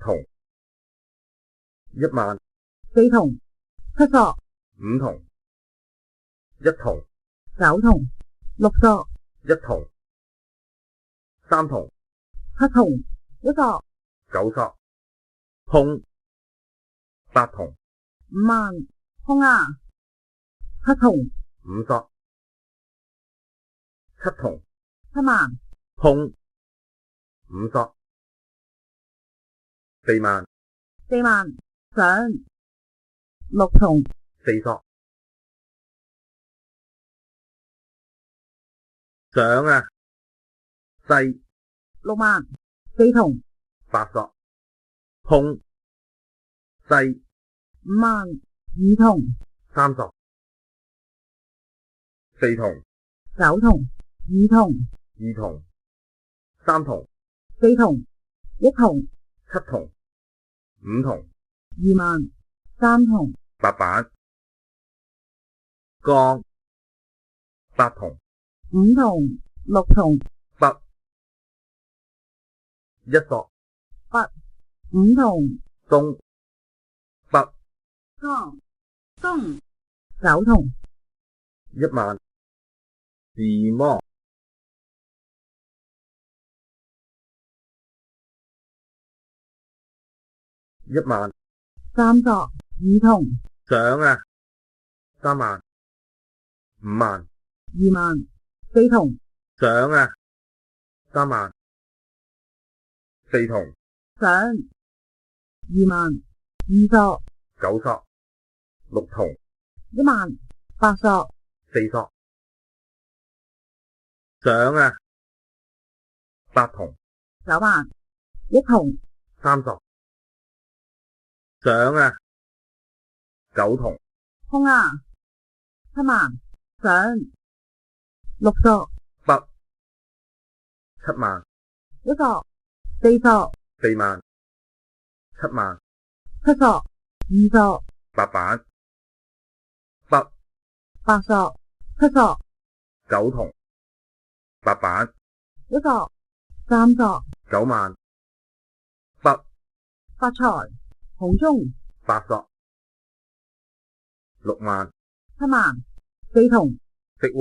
銅，1萬4銅7索5銅1銅9銅6索1銅3銅7銅1索9索空8銅5萬空啊7銅5索7銅7萬空5索4萬4萬上6銅4索上啊細6萬4銅8索空細5萬2銅3索4銅9銅2銅2銅3銅4銅1銅7銅5銅2萬3銅白板鋼8銅5銅6銅北1索北5銅東北東東9銅1萬自摸1萬3索2銅上啊3萬5萬2萬4銅上啊3萬4銅上2萬2索9索6銅1萬8索4索上啊8銅9萬1銅3索上啊9銅空啊7萬上6索北7萬1索4索4萬7萬7索2索白板北8索7索9銅白板1索3索9萬北發財紅中8索6萬7萬4銅食糊